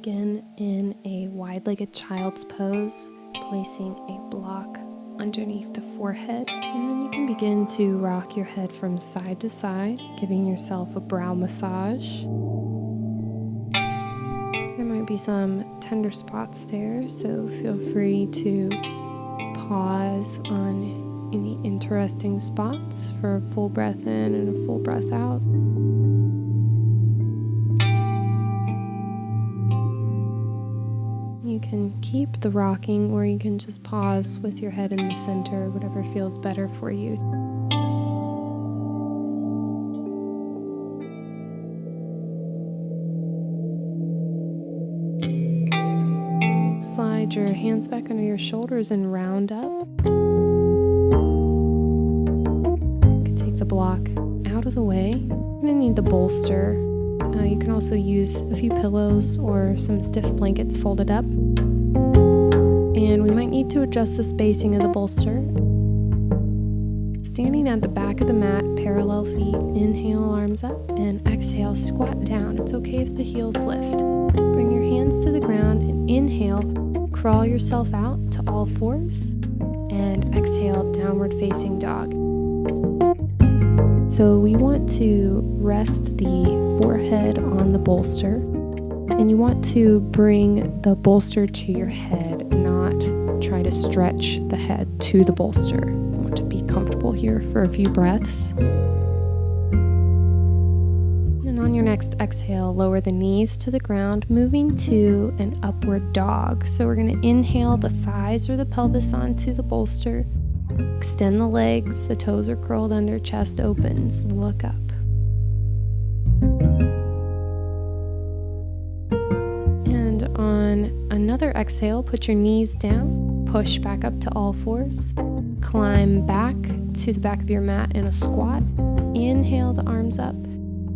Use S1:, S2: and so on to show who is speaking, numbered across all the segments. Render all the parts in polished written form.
S1: begin in a wide-legged child's pose, placing a block underneath the forehead, and then you can begin to rock your head from side to side, giving yourself a brow massage. There might be some tender spots there, so feel free to pause on any interesting spots for a full breath in and a full breath out. You can keep the rocking, or you can just pause with your head in the center, whatever feels better for you. Slide your hands back under your shoulders and round up. You can take the block out of the way. You're going to need the bolster. You can also use a few pillows or some stiff blankets folded up. And we might need to adjust the spacing of the bolster. Standing at the back of the mat, parallel feet, inhale, arms up, and exhale, squat down. It's okay if the heels lift. Bring your hands to the ground and inhale, crawl yourself out to all fours, and exhale, downward facing dog. So we want to rest the forehead on the bolster, and you want to bring the bolster to your head, not try to stretch the head to the bolster. You want to be comfortable here for a few breaths. And on your next exhale, lower the knees to the ground, moving to an upward dog. So we're going to inhale the thighs or the pelvis onto the bolster. Extend the legs, the toes are curled under, chest opens, look up. And on another exhale, put your knees down, push back up to all fours, climb back to the back of your mat in a squat, inhale the arms up,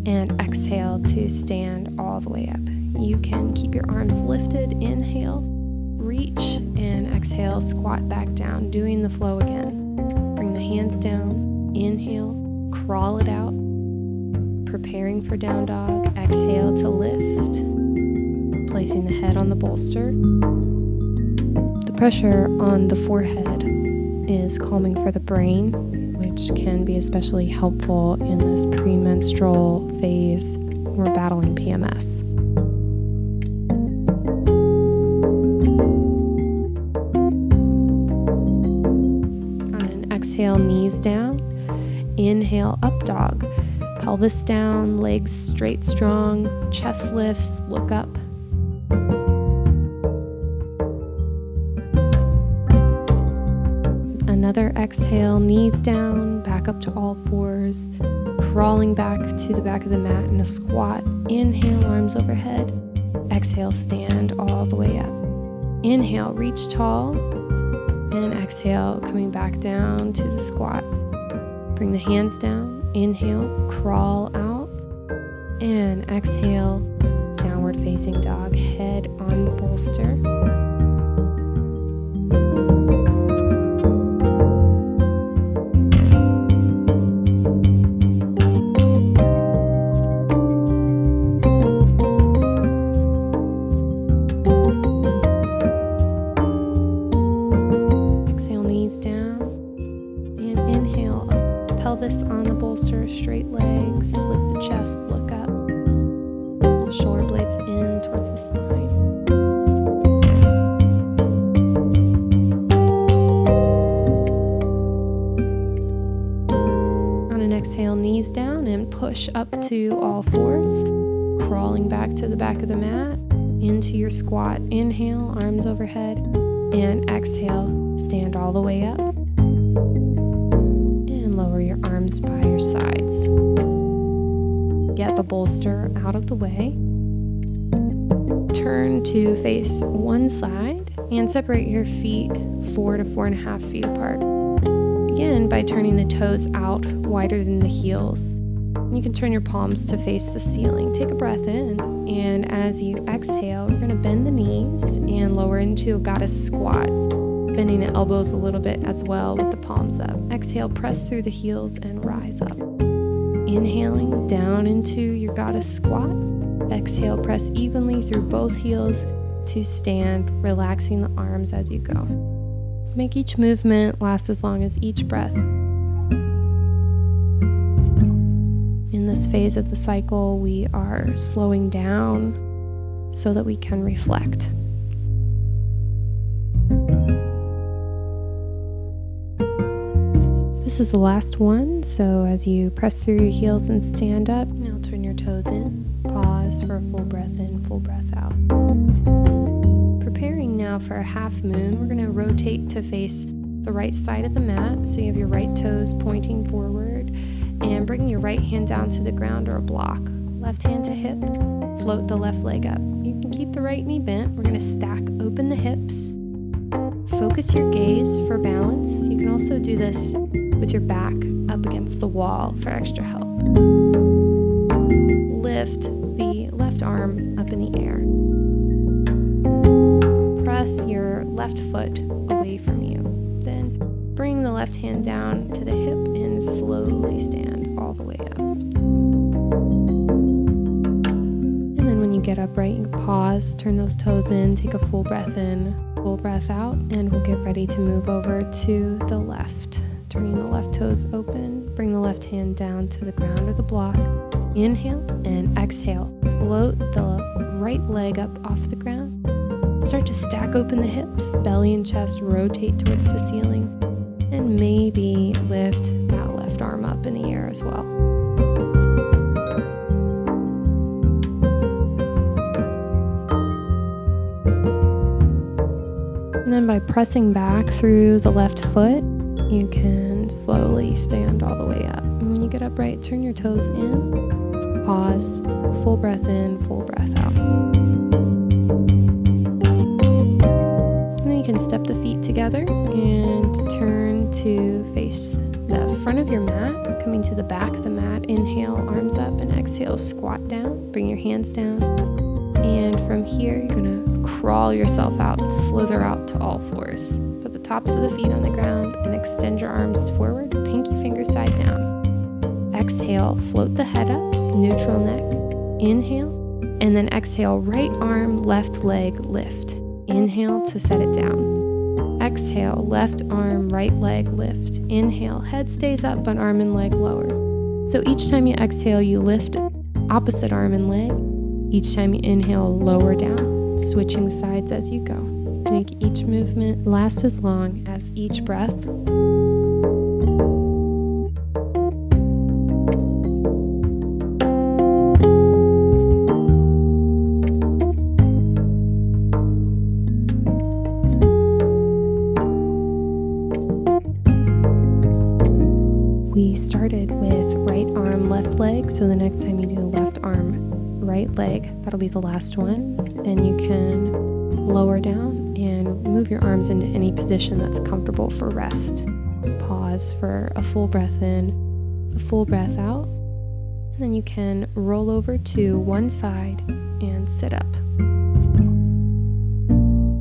S1: and exhale to stand all the way up. You can keep your arms lifted, inhale, reach, and exhale, squat back down, doing the flow again. Bring the hands down, inhale, crawl it out, preparing for down dog, exhale to lift, placing the head on the bolster. The pressure on the forehead is calming for the brain, which can be especially helpful in this premenstrual phase. We're battling PMS. Exhale, knees down. Inhale, up dog. Pelvis down, legs straight strong, chest lifts, look up. Another exhale, knees down, back up to all fours, crawling back to the back of the mat in a squat. Inhale, arms overhead. Exhale, stand all the way up. Inhale, reach tall. And exhale, coming back down to the squat. Bring the hands down, inhale, crawl out, and exhale, downward facing dog, head on the bolster. Pelvis on the bolster, straight legs, lift the chest, look up. The shoulder blades in towards the spine. On an exhale, knees down and push up to all fours, crawling back to the back of the mat, into your squat. Inhale, arms overhead, and exhale, stand all the way up. Lower your arms by your sides. Get the bolster out of the way. Turn to face one side and separate your feet 4 to 4.5 feet apart. Begin by turning the toes out wider than the heels. You can turn your palms to face the ceiling. Take a breath in, and as you exhale, you're going to bend the knees and lower into a goddess squat. Bending the elbows a little bit as well with the palms up. Exhale, press through the heels and rise up. Inhaling down into your goddess squat. Exhale, press evenly through both heels to stand, relaxing the arms as you go. Make each movement last as long as each breath. In this phase of the cycle, we are slowing down so that we can reflect. This is the last one, so as you press through your heels and stand up, now turn your toes in. Pause for a full breath in, full breath out. Preparing now for a half moon, we're going to rotate to face the right side of the mat, so you have your right toes pointing forward, and bring your right hand down to the ground or a block. Left hand to hip, float the left leg up. You can keep the right knee bent. We're going to stack open the hips. Focus your gaze for balance. You can also do this with your back up against the wall for extra help. Lift the left arm up in the air. Press your left foot away from you. Then bring the left hand down to the hip and slowly stand all the way up. And then when you get upright, you pause, turn those toes in, take a full breath in, full breath out, and we'll get ready to move over to the left. Turning the left toes open, bring the left hand down to the ground or the block. Inhale and exhale. Float the right leg up off the ground. Start to stack open the hips, belly and chest rotate towards the ceiling, and maybe lift that left arm up in the air as well. And then by pressing back through the left foot, you can slowly stand all the way up. And when you get upright, turn your toes in, pause, full breath in, full breath out. And then you can step the feet together and turn to face the front of your mat, coming to the back of the mat. Inhale, arms up, and exhale, squat down. Bring your hands down. And from here, you're going to crawl yourself out and slither out to all fours. Put the tops of the feet on the ground and extend your arms forward, pinky finger side down. Exhale, float the head up, neutral neck. Inhale, and then exhale, right arm, left leg, lift. Inhale to set it down. Exhale, left arm, right leg, lift. Inhale, head stays up, but arm and leg lower. So each time you exhale, you lift opposite arm and leg. Each time you inhale, lower down, switching sides as you go. Make each movement last as long as each breath. We started with right arm, left leg, so the next time you do left arm, right leg, that'll be the last one. Then you can lower down and move your arms into any position that's comfortable for rest. Pause for a full breath in, a full breath out, and then you can roll over to one side and sit up.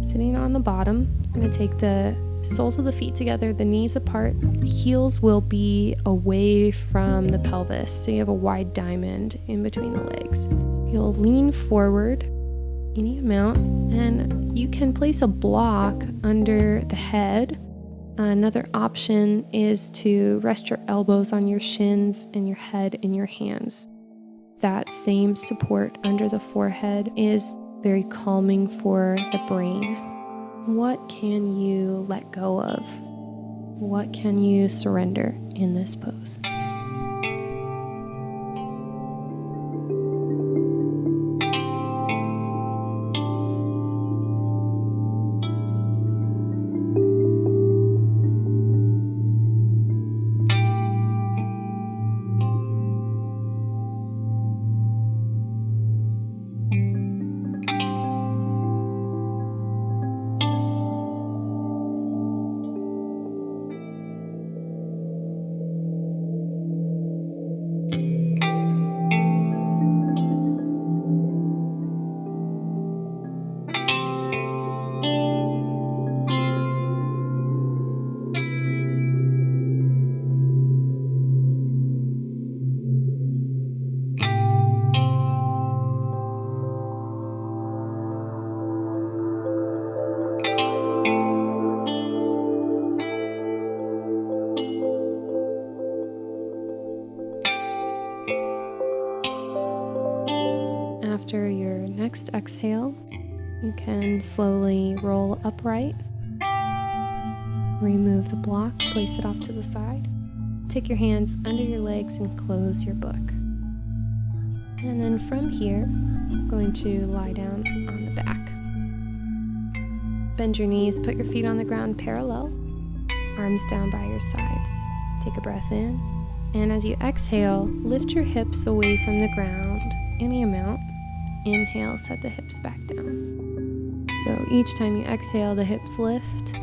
S1: Sitting on the bottom, I'm going to take the soles of the feet together, the knees apart. The heels will be away from the pelvis, so you have a wide diamond in between the legs. You'll lean forward any amount, and you can place a block under the head. Another option is to rest your elbows on your shins and your head in your hands. That same support under the forehead is very calming for the brain. What can you let go of? What can you surrender in this pose? next exhale, you can slowly roll upright. Remove the block, place it off to the side. Take your hands under your legs and close your book. And then from here, I'm going to lie down on the back. Bend your knees, put your feet on the ground parallel, arms down by your sides. Take a breath in, and as you exhale, lift your hips away from the ground, any amount. Inhale, set the hips back down. So each time you exhale, the hips lift.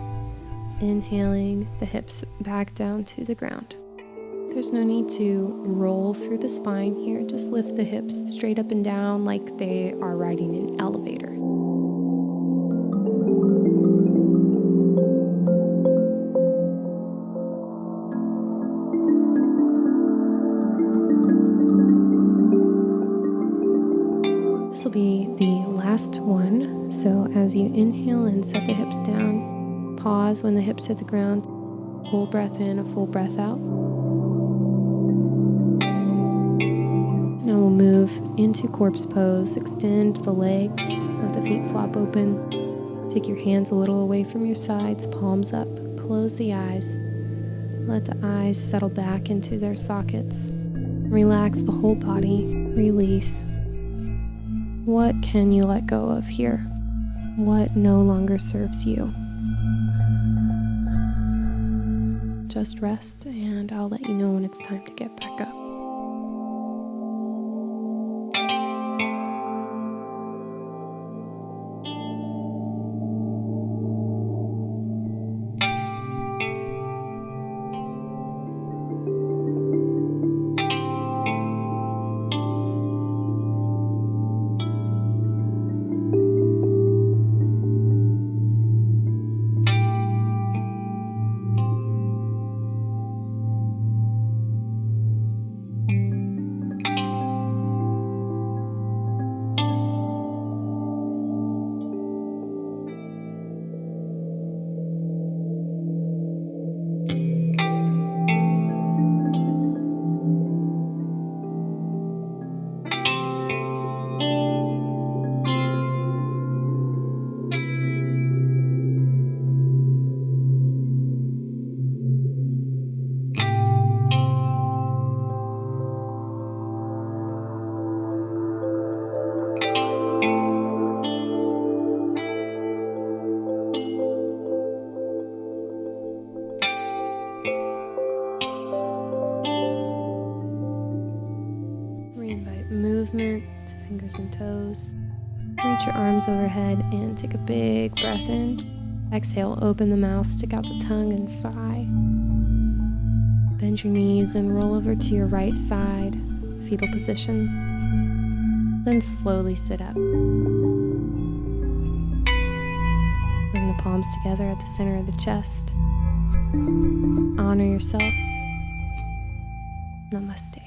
S1: Inhaling, the hips back down to the ground. There's no need to roll through the spine here. Just lift the hips straight up and down like they are riding an elevator. This will be the last one. So as you inhale and set the hips down, pause when the hips hit the ground. Full breath in, a full breath out. Now we'll move into corpse pose. Extend the legs, let the feet flop open. Take your hands a little away from your sides, palms up. Close the eyes. Let the eyes settle back into their sockets. Relax the whole body. Release. What can you let go of here? What no longer serves you? Just rest, and I'll let you know when it's time to get back up. Movement to fingers and toes. Reach your arms overhead and take a big breath in. Exhale, open the mouth, stick out the tongue and sigh. Bend your knees and roll over to your right side, fetal position. Then slowly sit up. Bring the palms together at the center of the chest. Honor yourself. Namaste.